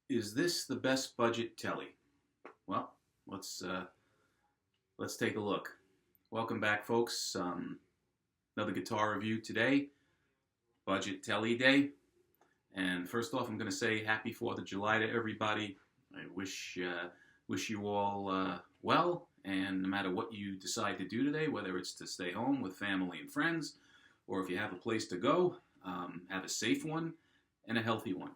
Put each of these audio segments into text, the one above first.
Is this the best budget Tele? Well, let's let's take a look. Welcome back, folks. Another guitar review today, Budget Tele Day. And first off, I'm going to say Happy 4th of July to everybody. I wish you all well, and no matter what you decide to do today, whether it's to stay home with family and friends, or if you have a place to go, have a safe one and a healthy one.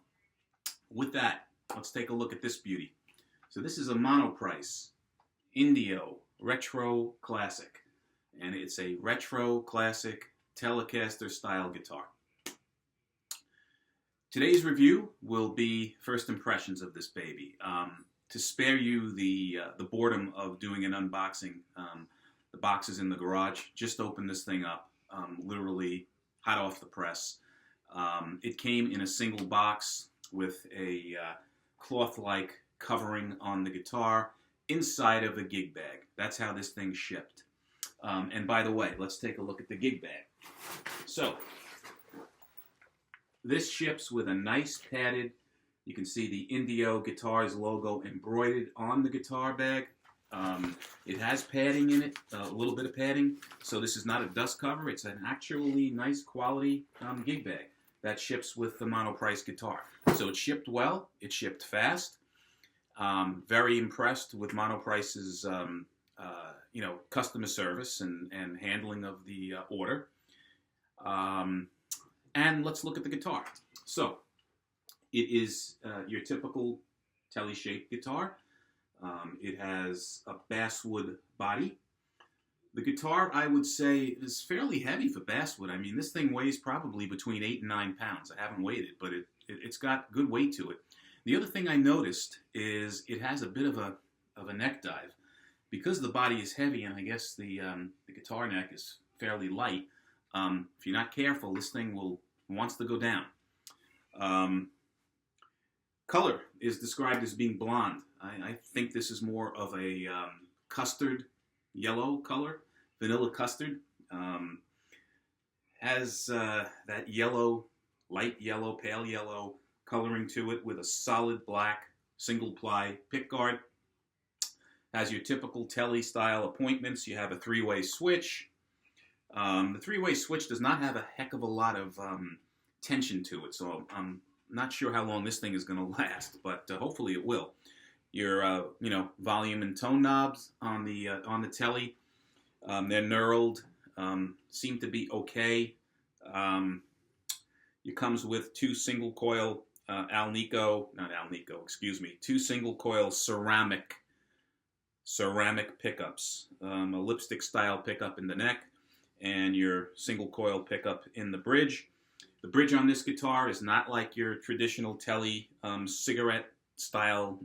With that, let's take a look at this beauty. So this is a Monoprice Indio Retro Classic, and it's a retro classic Telecaster style guitar. Today's review will be first impressions of this baby. To spare you the boredom of doing an unboxing, the box is in the garage. Just opened this thing up, literally hot off the press. It came in a single box with a cloth-like covering on the guitar inside of a gig bag. That's how this thing shipped. And by the way, let's take a look at the gig bag. So this ships with a nice padded, you can see the Indio Guitars logo embroidered on the guitar bag. It has padding in it, a little bit of padding, so this is not a dust cover. It's an actually nice quality gig bag that ships with the Monoprice guitar. So it shipped well, it shipped fast. Very impressed with Monoprice's customer service and handling of the order. And let's look at the guitar. So it is your typical Tele-shaped guitar. It has a basswood body. The guitar, I would say, is fairly heavy for basswood. I mean, this thing weighs probably between 8 and 9 pounds. I haven't weighed it, but it's got good weight to it. The other thing I noticed is it has a bit of a neck dive. Because the body is heavy, and I guess the guitar neck is fairly light, if you're not careful, this thing wants to go down. Color is described as being blonde. I think this is more of a custard yellow color, vanilla custard. Has that yellow, light yellow, pale yellow coloring to it with a solid black single ply pickguard. Has your typical Tele style appointments. You have a three-way switch. The three-way switch does not have a heck of a lot of tension to it, so I'm not sure how long this thing is going to last, but hopefully it will. Your volume and tone knobs on the Tele, they're knurled, seem to be okay. It comes with two single coil two single coil ceramic pickups, a lipstick style pickup in the neck, and your single coil pickup in the bridge. The bridge on this guitar is not like your traditional Tele cigarette style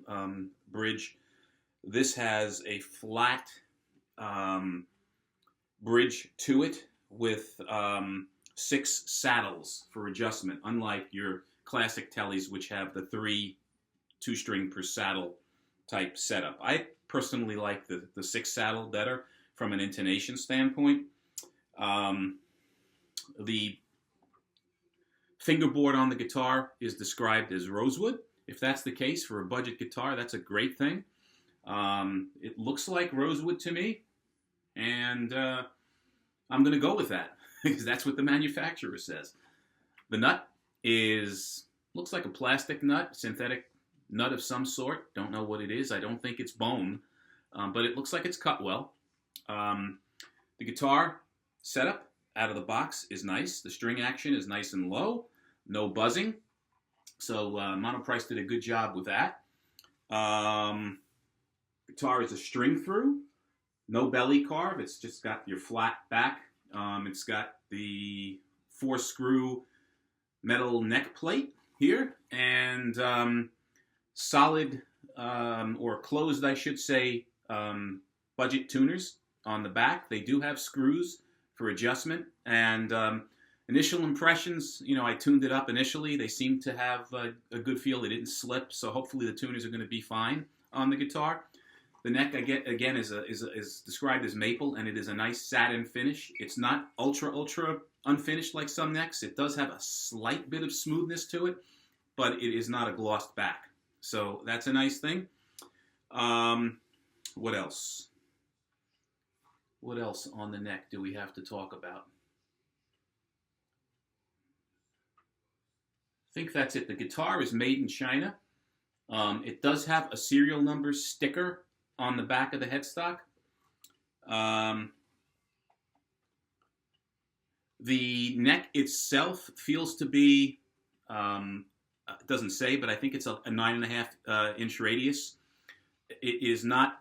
bridge. This has a flat bridge to it with 6 saddles for adjustment, unlike your classic Teles, which have the 3 2-string per saddle type setup. I personally like the 6 saddle better from an intonation standpoint. The fingerboard on the guitar is described as rosewood. If that's the case for a budget guitar, that's a great thing. It looks like rosewood to me, and I'm going to go with that because that's what the manufacturer says. The nut looks like a plastic nut, synthetic nut of some sort. Don't know what it is. I don't think it's bone, but it looks like it's cut well. The guitar setup out of the box is nice. The string action is nice and low, no buzzing. So Monoprice did a good job with that. Guitar is a string through, no belly carve. It's just got your flat back. It's got the 4-screw metal neck plate here, and solid or closed, I should say, budget tuners on the back. They do have screws for adjustment, and initial impressions, I tuned it up initially. They seemed to have a good feel. They didn't slip, so hopefully the tuners are going to be fine on the guitar. The neck, again, is described as maple, and it is a nice satin finish. It's not ultra unfinished like some necks. It does have a slight bit of smoothness to it, but it is not a glossed back. So that's a nice thing. What else? What else on the neck do we have to talk about? I think that's it. The guitar is made in China. It does have a serial number sticker on the back of the headstock. The neck itself feels to be, it doesn't say, but I think it's a 9.5 inch radius. It is not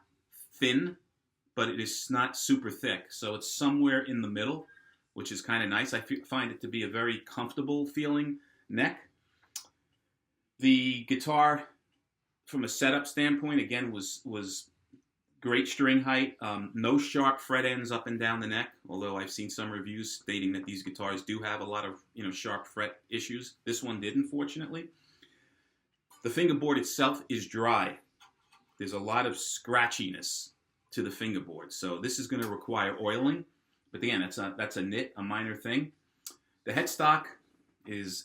thin, but it is not super thick. So it's somewhere in the middle, which is kind of nice. I find it to be a very comfortable feeling neck. The guitar, from a setup standpoint, again, was great string height. No sharp fret ends up and down the neck, although I've seen some reviews stating that these guitars do have a lot of sharp fret issues. This one didn't, fortunately. The fingerboard itself is dry. There's a lot of scratchiness to the fingerboard, so this is going to require oiling. But again, that's a nit, a minor thing. The headstock is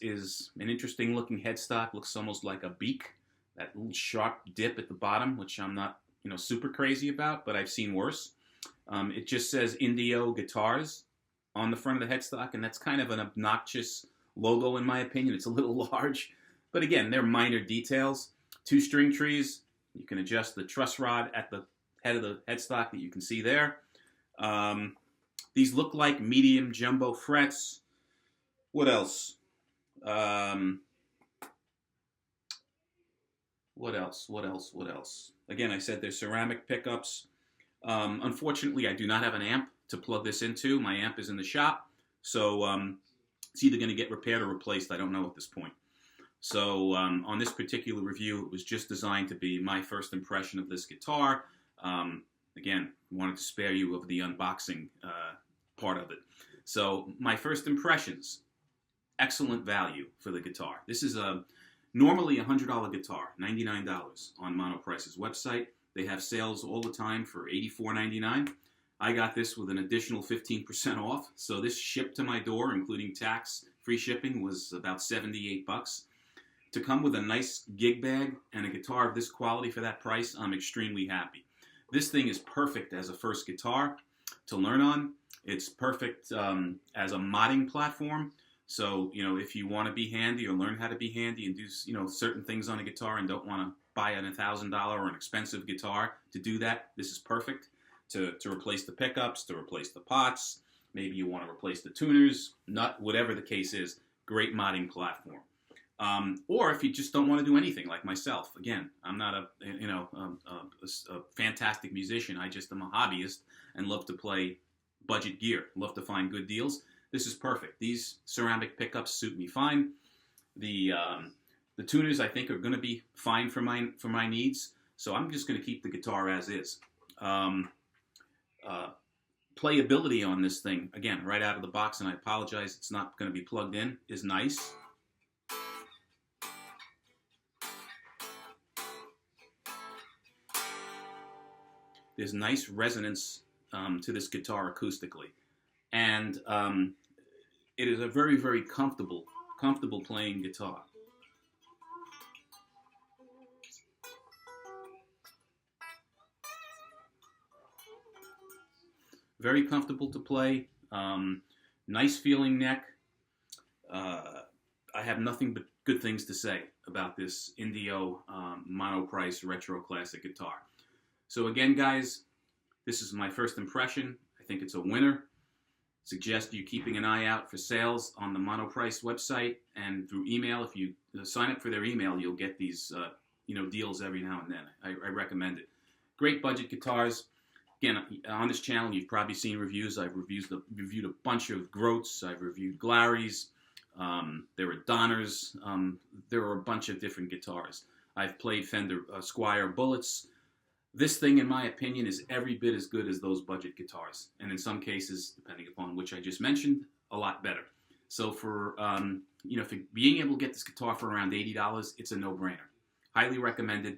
an interesting looking headstock. Looks almost like a beak. That little sharp dip at the bottom, which I'm not super crazy about, but I've seen worse. It just says Indio Guitars on the front of the headstock, and that's kind of an obnoxious logo in my opinion. It's a little large, but again, they're minor details. 2 string trees. You can adjust the truss rod at the head of the headstock that you can see there. These look like medium jumbo frets. What else? What else? Again, I said they're ceramic pickups. Unfortunately, I do not have an amp to plug this into. My amp is in the shop, so it's either going to get repaired or replaced. I don't know at this point. So on this particular review, it was just designed to be my first impression of this guitar. Again, wanted to spare you of the unboxing part of it. So my first impressions, excellent value for the guitar. This is normally a $100 guitar, $99 on Monoprice's website. They have sales all the time for $84.99. I got this with an additional 15% off. So this shipped to my door, including tax, free shipping, was about $78. To come with a nice gig bag and a guitar of this quality for that price, I'm extremely happy. This thing is perfect as a first guitar to learn on. It's perfect as a modding platform. So, if you want to be handy or learn how to be handy and do, certain things on a guitar and don't want to buy an $1,000 or an expensive guitar to do that, this is perfect to replace the pickups, to replace the pots. Maybe you want to replace the tuners, nut, whatever the case is. Great modding platform. Or if you just don't want to do anything, like myself. Again, I'm not a fantastic musician. I just am a hobbyist and love to play budget gear. Love to find good deals. This is perfect. These ceramic pickups suit me fine. The tuners, I think, are going to be fine for my needs. So I'm just going to keep the guitar as is. Playability on this thing, again, right out of the box, and I apologize, it's not going to be plugged in, is nice. There's nice resonance to this guitar acoustically. And it is a very, very comfortable playing guitar. Very comfortable to play. Nice feeling neck. I have nothing but good things to say about this Indio Monoprice Retro Classic guitar. So again, guys, this is my first impression. I think it's a winner. Suggest you keeping an eye out for sales on the Monoprice website and through email. If you sign up for their email, you'll get these deals every now and then. I recommend it. Great budget guitars. Again, on this channel, you've probably seen reviews. I've reviewed a bunch of Groats. I've reviewed Glaries. There are Donners. There are a bunch of different guitars. I've played Fender Squier Bullets. This thing, in my opinion, is every bit as good as those budget guitars. And in some cases, depending upon which I just mentioned, a lot better. So for, for being able to get this guitar for around $80, it's a no-brainer. Highly recommended.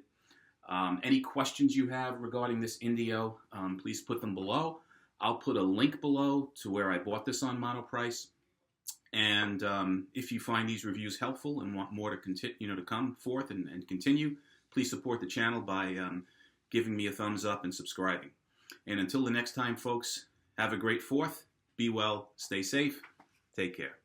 Any questions you have regarding this Indio, please put them below. I'll put a link below to where I bought this on Monoprice. And if you find these reviews helpful and want more to continue, to come forth and continue, please support the channel by giving me a thumbs up and subscribing. And until the next time, folks, have a great 4th. Be well, stay safe, take care.